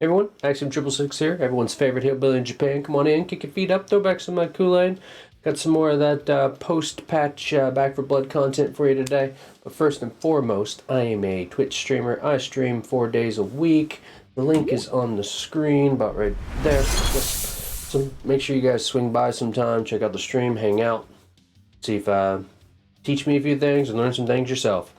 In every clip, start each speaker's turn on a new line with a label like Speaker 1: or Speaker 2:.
Speaker 1: Everyone, Axiom666 here, everyone's favorite hillbilly in Japan. Come on in, kick your feet up, throw back some of my Kool-Aid. Got some more of that post-patch Back for Blood content for you today. But first and foremost, I am a Twitch streamer. I stream 4 days a week. The link is on the screen, about right there. So make sure you guys swing by sometime, check out the stream, hang out, see if teach me a few things and learn some things yourself.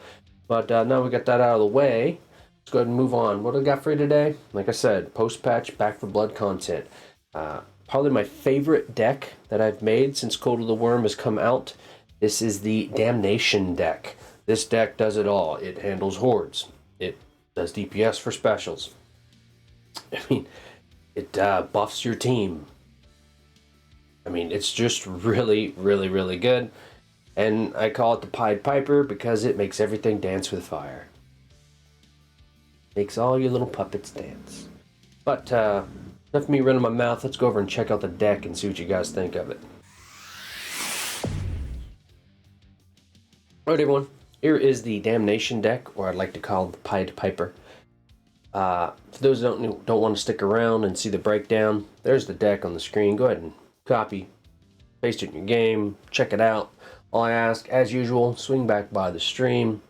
Speaker 1: But now we got that out of the way. Let's go ahead and move on. What do I got for you today? Like I said, post-patch Back for Blood content. Probably my favorite deck that I've made since Code of the Worm has come out. This is the Damnation Deck. This deck does it all. It handles hordes. It does DPS for specials. I mean, it buffs your team. I mean, it's just really, really, really good. And I call it the Pied Piper because it makes everything dance with fire. Makes all your little puppets dance. But enough of me running my mouth. Let's go over and check out the deck and see what you guys think of it. Alright everyone, here is the Damnation Deck, or I'd like to call it the Pied Piper. For those that don't want to stick around and see the breakdown, there's the deck on the screen. Go ahead and copy, paste it in your game, check it out. All I ask, as usual, swing back by the stream,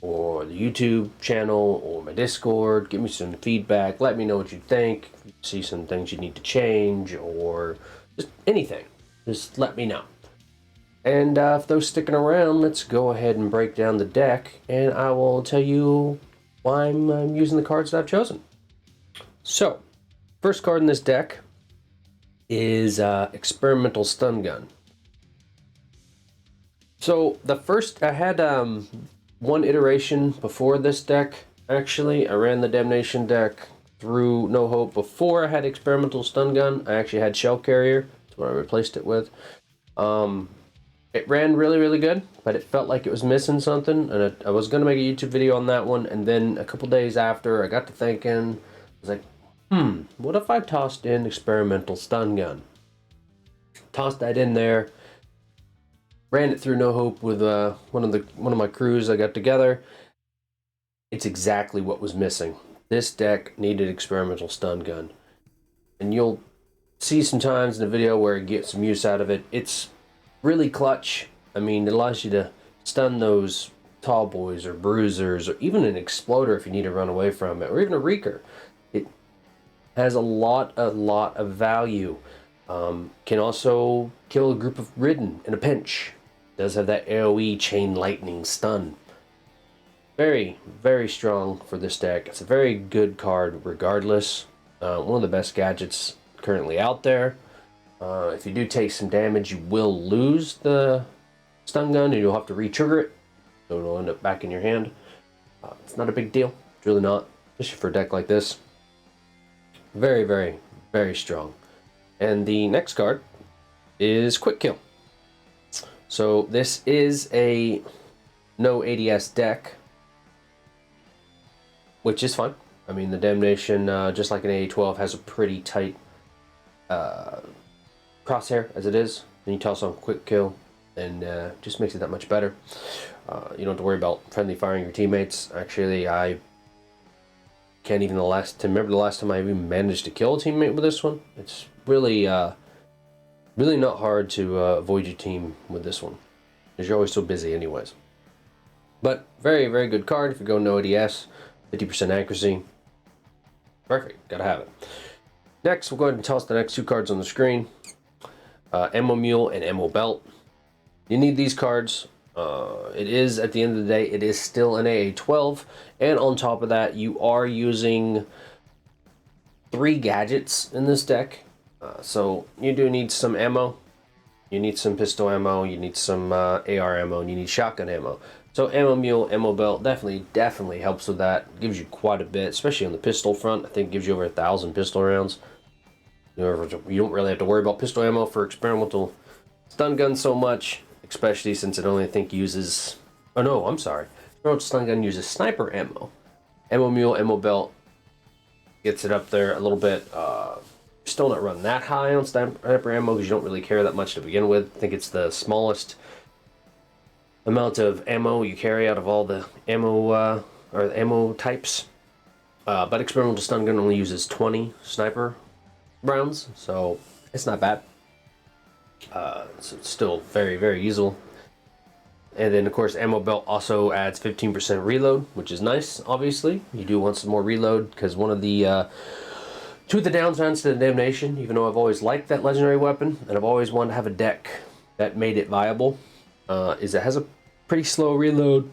Speaker 1: or the YouTube channel, or my Discord, give me some feedback, let me know what you think, if you see some things you need to change, or just anything, just let me know. And for those sticking around, let's go ahead and break down the deck, and I will tell you why I'm using the cards that I've chosen. So, first card in this deck is Experimental Stun Gun. So, the first, I had one iteration before this deck, actually. I ran the Damnation deck through No Hope before I had Experimental Stun Gun. I actually had Shell Carrier. That's what I replaced it with. It ran really, really good, but it felt like it was missing something, and I was going to make a YouTube video on that one, and then a couple days after, I got to thinking, I was like, what if I tossed in Experimental Stun Gun? Tossed that in there. Ran it through No Hope with one of my crews I got together. It's exactly what was missing. This deck needed Experimental Stun Gun. And you'll see some times in the video where I get some use out of it. It's really clutch. I mean, it allows you to stun those tall boys or bruisers, or even an exploder if you need to run away from it, or even a reeker. It has a lot of value. Can also kill a group of Ridden in a pinch. Does have that AoE chain lightning stun. Very, very strong for this deck. It's a very good card regardless. One of the best gadgets currently out there. If you do take some damage, you will lose the stun gun and you'll have to re-trigger it. So it'll end up back in your hand. It's not a big deal. It's really not. Especially for a deck like this. Very, very, very strong. And the next card is Quick Kill. So this is a no ADS deck, which is fine. I mean, the Damnation, just like an AA12, has a pretty tight crosshair as it is. Then you toss on Quick Kill, and just makes it that much better. You don't have to worry about friendly firing your teammates. Actually, I can't even remember the last time I even managed to kill a teammate with this one. It's really really not hard to avoid your team with this one, because you're always so busy anyways. But very, very good card if you go no ADS, 50% accuracy. Perfect, gotta have it. Next, we'll go ahead and toss the next two cards on the screen. Ammo Mule and Ammo Belt. You need these cards. It is, at the end of the day, it is still an AA12, and on top of that, you are using 3 gadgets in this deck. So you do need some ammo, you need some pistol ammo, you need some AR ammo, and you need shotgun ammo. So Ammo Mule, Ammo Belt definitely helps with that. Gives you quite a bit, especially on the pistol front. I think it gives you over 1,000 pistol rounds. You don't really have to worry about pistol ammo for Experimental Stun Gun so much, especially since it only, I think, uses... Oh no, I'm sorry. Experimental Stun Gun uses sniper ammo. Ammo Mule, Ammo Belt gets it up there a little bit. Still not running that high on sniper ammo because you don't really carry that much to begin with. I think it's the smallest amount of ammo you carry out of all the ammo or the ammo types. But experimental stun gun only uses 20 sniper rounds, so it's not bad. So it's still very, very usable. And then, of course, ammo belt also adds 15% reload, which is nice, obviously. You do want some more reload, because one of the two of the downsides to the Damnation, even though I've always liked that legendary weapon, and I've always wanted to have a deck that made it viable, is it has a pretty slow reload,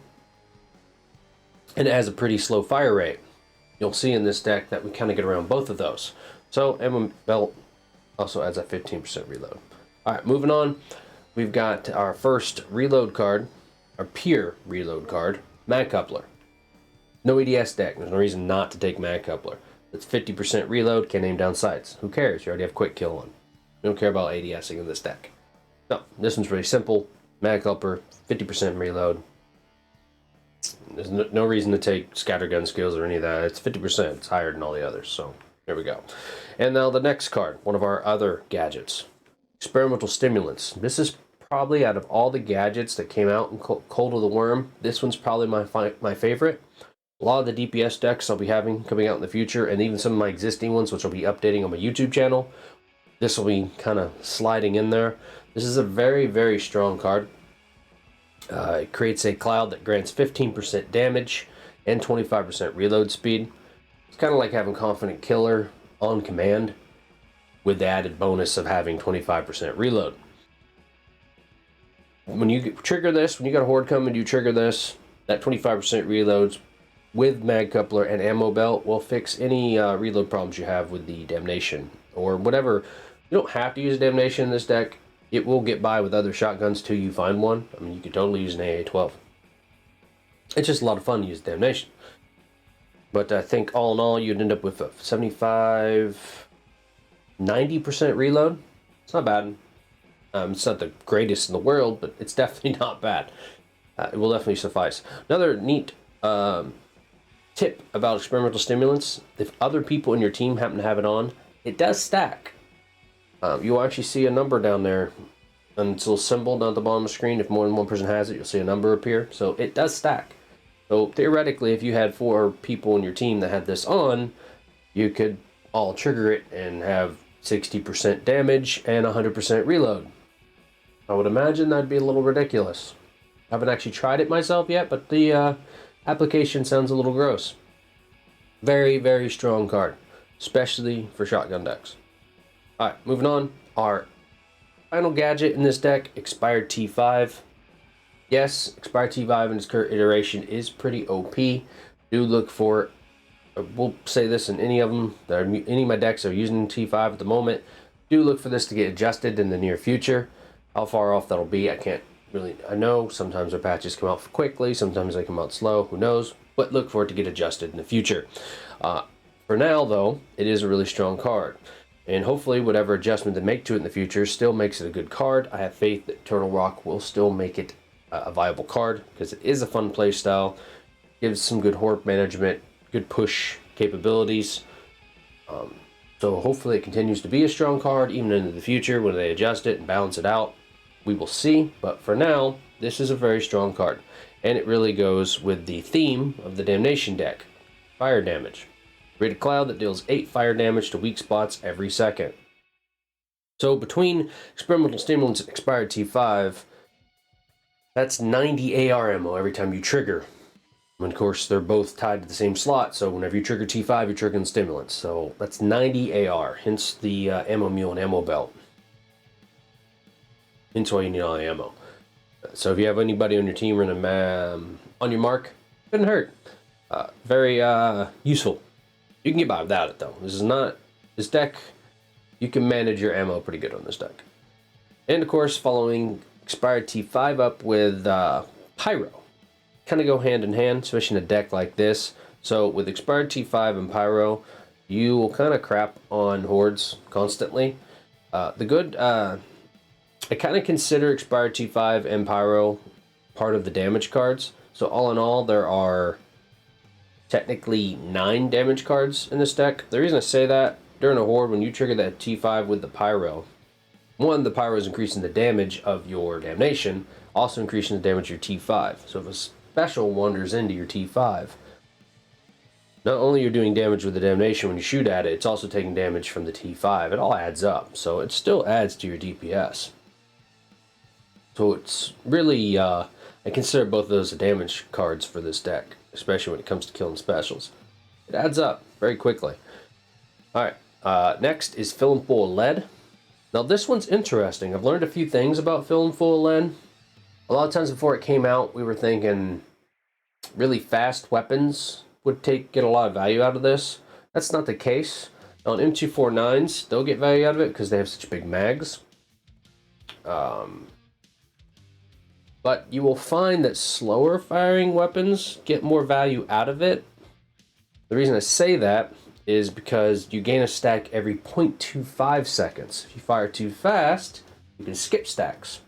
Speaker 1: and it has a pretty slow fire rate. You'll see in this deck that we kind of get around both of those. So, ammo belt also adds a 15% reload. Alright, moving on. We've got our first reload card, our pure reload card, Mag Coupler. No EDS deck, there's no reason not to take Mag Coupler. It's 50% reload, can't aim down sights. Who cares? You already have quick kill on. You don't care about ADSing in this deck. No, this one's really simple. Mag Coupler, 50% reload. There's no reason to take scattergun skills or any of that. It's 50%, it's higher than all the others, so there we go. And now the next card, one of our other gadgets. Experimental Stimulants. This is probably, out of all the gadgets that came out in Cold of the Worm, this one's probably my favorite. A lot of the DPS decks I'll be having coming out in the future, and even some of my existing ones, which I'll be updating on my YouTube channel, this will be kind of sliding in there. This is a very, very strong card. It creates a cloud that grants 15% damage and 25% reload speed. It's kind of like having Confident Killer on command, with the added bonus of having 25% reload. When you trigger this, when you got a horde coming, you trigger this, that 25% reloads with Mag Coupler and Ammo Belt will fix any reload problems you have with the Damnation, or whatever. You don't have to use Damnation in this deck. It will get by with other shotguns till you find one. I mean, you could totally use an AA-12. It's just a lot of fun to use Damnation. But I think all in all, you'd end up with a 75... 90% reload. It's not bad. It's not the greatest in the world, but it's definitely not bad. It will definitely suffice. Another neat tip about experimental stimulants: if other people in your team happen to have it on, it does stack. You'll actually see a number down there, and it's a little symbol down at the bottom of the screen. If more than one person has it, you'll see a number appear. So it does stack. So theoretically, if you had 4 people in your team that had this on, you could all trigger it and have 60% damage and 100% reload. I would imagine that'd be a little ridiculous. I haven't actually tried it myself yet, but the application sounds a little gross. Very, very strong card, especially for shotgun decks. Alright, moving on. Our final gadget in this deck, Expired T5. Yes, Expired T5 in its current iteration is pretty OP. Do look for, we'll say this in any of them, any of my decks are using T5 at the moment. Do look for this to get adjusted in the near future. How far off that'll be, I can't really, I know sometimes our patches come out quickly, sometimes they come out slow, who knows, but look for it to get adjusted in the future. For now though, it is a really strong card, and hopefully whatever adjustment they make to it in the future still makes it a good card. I have faith that Turtle Rock will still make it a viable card, because it is a fun play style, gives some good horde management, good push capabilities. So hopefully it continues to be a strong card even into the future when they adjust it and balance it out. We will see, but for now, this is a very strong card, and it really goes with the theme of the Damnation deck: fire damage. Create a cloud that deals 8 fire damage to weak spots every second. So between Experimental Stimulants and Expired T5, that's 90 AR ammo every time you trigger. And of course, they're both tied to the same slot, so whenever you trigger T5, you're triggering Stimulants. So that's 90 AR, hence the Ammo Mule and Ammo Belt. Hence why you need all the ammo. So if you have anybody on your team running on your mark, couldn't hurt. Very useful. You can get by without it though. This deck, you can manage your ammo pretty good on this deck. And of course, following Expired T5 up with Pyro. Kind of go hand in hand, especially in a deck like this. So with Expired T5 and Pyro, you will kind of crap on hordes constantly. I kind of consider Expired T5 and Pyro part of the damage cards. So all in all, there are technically 9 damage cards in this deck. The reason I say that, during a horde, when you trigger that T5 with the Pyro, one, the Pyro is increasing the damage of your Damnation, also increasing the damage of your T5. So if a special wanders into your T5, Not only you're doing damage with the Damnation when you shoot at it, it's also taking damage from the T5. It all adds up, so it still adds to your DPS. So it's really, I consider both of those damage cards for this deck, especially when it comes to killing specials. It adds up very quickly. Alright, next is Filling Full of Lead. Now this one's interesting. I've learned a few things about Filling Full of Lead. A lot of times before it came out, we were thinking really fast weapons would get a lot of value out of this. That's not the case. On M249s, they'll get value out of it because they have such big mags. But you will find that slower firing weapons get more value out of it. The reason I say that is because you gain a stack every 0.25 seconds. If you fire too fast, you can skip stacks.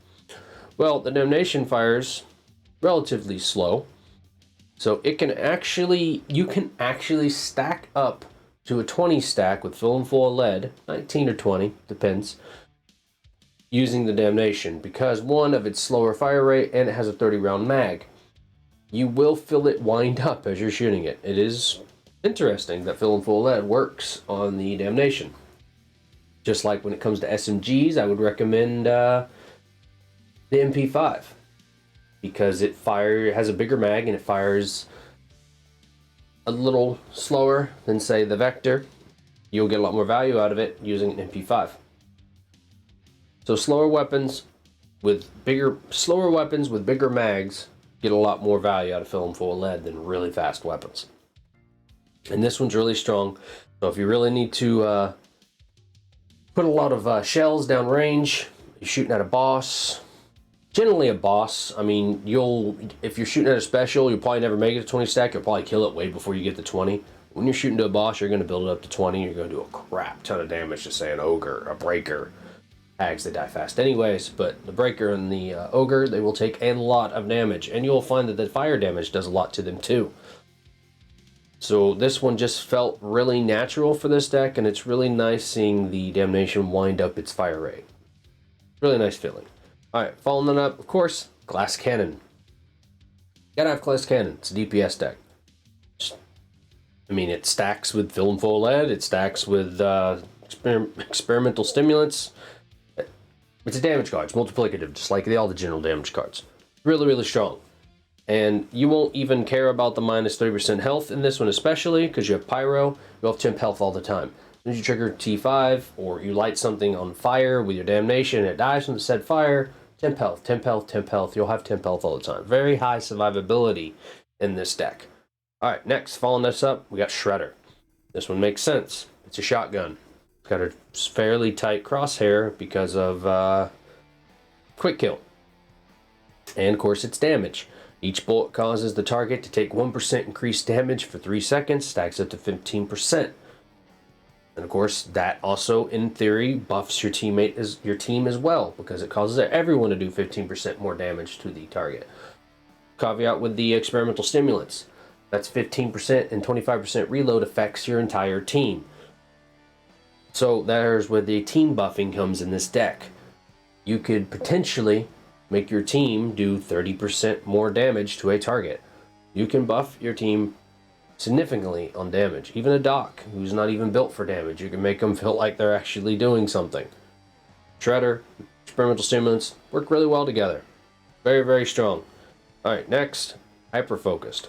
Speaker 1: Well, the Damnation fires relatively slow, so you can actually stack up to a 20 stack with Filling Full of Lead, 19 or 20, depends, using the Damnation, because one of its slower fire rate and it has a 30 round mag. You will feel it wind up as you're shooting it. It is interesting that Filling Full of Lead works on the Damnation. Just like when it comes to SMGs, I would recommend the MP5 because it has a bigger mag and it fires a little slower than, say, the Vector. You'll get a lot more value out of it using an MP5. So slower weapons with bigger mags get a lot more value out of Filling Full of Lead than really fast weapons. And this one's really strong. So if you really need to put a lot of shells down range, you're shooting at a boss. Generally a boss, I mean, if you're shooting at a special, you'll probably never make it to 20 stack. You'll probably kill it way before you get to 20. When you're shooting to a boss, you're going to build it up to 20. You're going to do a crap ton of damage to, say, an Ogre, a Breaker. Hags, they die fast anyways, but the Breaker and the Ogre, they will take a lot of damage. And you'll find that the fire damage does a lot to them too. So this one just felt really natural for this deck, and it's really nice seeing the Damnation wind up its fire rate. Really nice feeling. Alright, following that up, of course, Glass Cannon. Gotta have Glass Cannon. It's a DPS deck. It stacks with Filling Full of Lead. It stacks with experimental stimulants. It's a damage card. It's multiplicative, just like all the general damage cards. Really, really strong. And you won't even care about the minus 30% health in this one especially, because you have Pyro. You'll have temp health all the time. As you trigger T5, or you light something on fire with your Damnation, and it dies from the said fire, temp health, temp health, temp health. You'll have temp health all the time. Very high survivability in this deck. Alright, next, following this up, we got Shredder. This one makes sense. It's a shotgun. It's got a fairly tight crosshair because of quick kill. And of course, it's damage. Each bullet causes the target to take 1% increased damage for 3 seconds, stacks up to 15%. And of course, that also, in theory, buffs your team as well, because it causes everyone to do 15% more damage to the target. Caveat with the experimental stimulants. That's 15% and 25% reload affects your entire team. So there's where the team buffing comes in this deck. You could potentially make your team do 30% more damage to a target. You can buff your team significantly on damage. Even a Doc, who's not even built for damage, you can make them feel like they're actually doing something. Shredder, experimental stimulants work really well together. Very, very strong. Alright, next, Hyper Focused.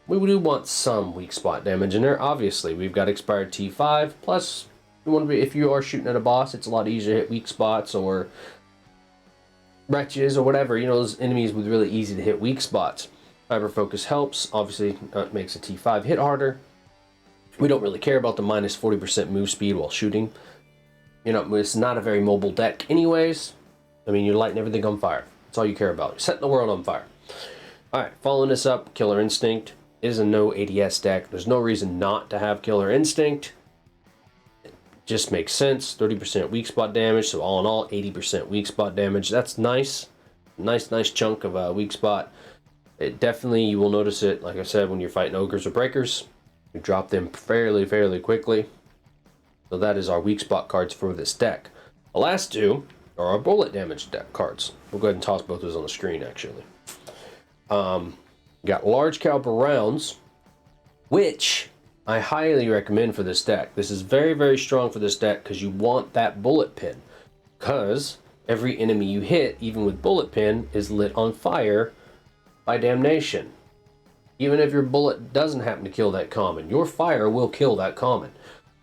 Speaker 1: We do want some weak spot damage in there. Obviously, we've got expired T5, plus if you are shooting at a boss, it's a lot easier to hit weak spots or wretches or whatever, those enemies with really easy to hit weak spots. Hyper Focus helps. Obviously, it makes a T5 hit harder. We don't really care about the minus 40% move speed while shooting. It's not a very mobile deck anyways. You're lighting everything on fire. That's all you care about. You're setting the world on fire. Alright, following this up, Killer Instinct is a no ADS deck. There's no reason not to have Killer Instinct. It just makes sense. 30% weak spot damage, so all in all, 80% weak spot damage. That's nice. Nice chunk of weak spot. It definitely, you will notice it, like I said, when you're fighting Ogres or Breakers. You drop them fairly quickly. So that is our weak spot cards for this deck. The last two are our bullet damage deck cards. We'll go ahead and toss both those on the screen, actually. Got large caliber rounds, which I highly recommend for this deck. This is very, very strong for this deck because you want that bullet pin. Because every enemy you hit, even with bullet pin, is lit on fire by Damnation. Even if your bullet doesn't happen to kill that common, your fire will kill that common.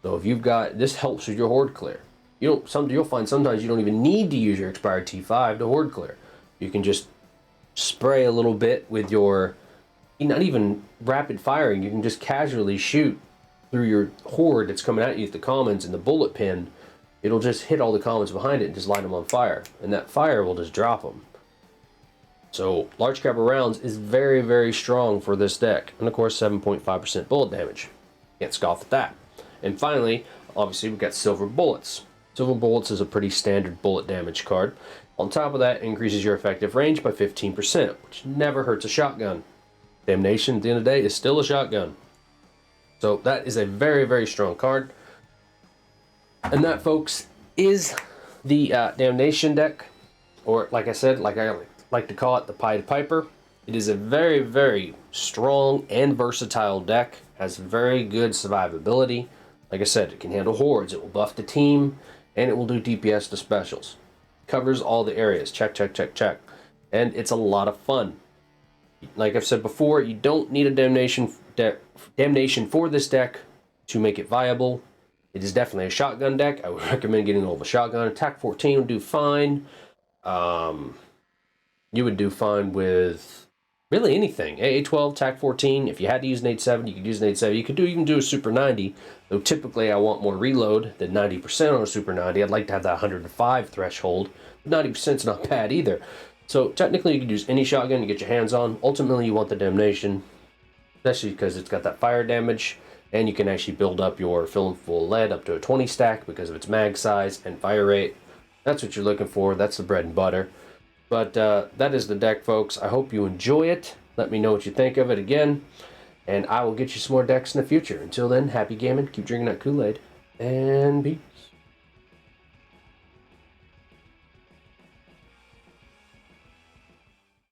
Speaker 1: So if you've got, this helps with your Horde Clear. You'll find sometimes you don't even need to use your expired T5 to Horde Clear. You can just spray a little bit with your, not even rapid firing, you can just casually shoot through your horde that's coming at you with the commons, and the bullet pin, it'll just hit all the commons behind it and just light them on fire. And that fire will just drop them. So large caliber rounds is very, very strong for this deck. And of course, 7.5% bullet damage. Can't scoff at that. And finally, obviously, we've got silver bullets. Silver bullets is a pretty standard bullet damage card. On top of that, increases your effective range by 15%, which never hurts a shotgun. Damnation, at the end of the day, is still a shotgun. So that is a very, very strong card. And that, folks, is the Damnation deck. Or, like I said, like I like to call it, the Pied Piper. It is a very, very strong and versatile deck. Has very good survivability. Like I said, it can handle hordes, it will buff the team, and it will do DPS to specials. Covers all the areas. Check, check, check, check. And it's a lot of fun. Like I've said before, you don't need a Damnation for this deck to make it viable. It is definitely a shotgun deck. I would recommend getting hold of a shotgun. Attack 14 would do fine. You would do fine with really anything. AA12, TAC 14. If you had to use an 8.7, you could use an 8.7. You could even do a Super 90, though typically I want more reload than 90% on a Super 90. I'd like to have that 105 threshold. 90% is not bad either. So technically you could use any shotgun you get your hands on. Ultimately you want the Damnation, especially because it's got that fire damage, and you can actually build up your fill and full lead up to a 20 stack because of its mag size and fire rate. That's what you're looking for. That's the bread and butter. But that is the deck, folks. I hope you enjoy it. Let me know what you think of it again. And I will get you some more decks in the future. Until then, happy gaming. Keep drinking that Kool-Aid. And peace.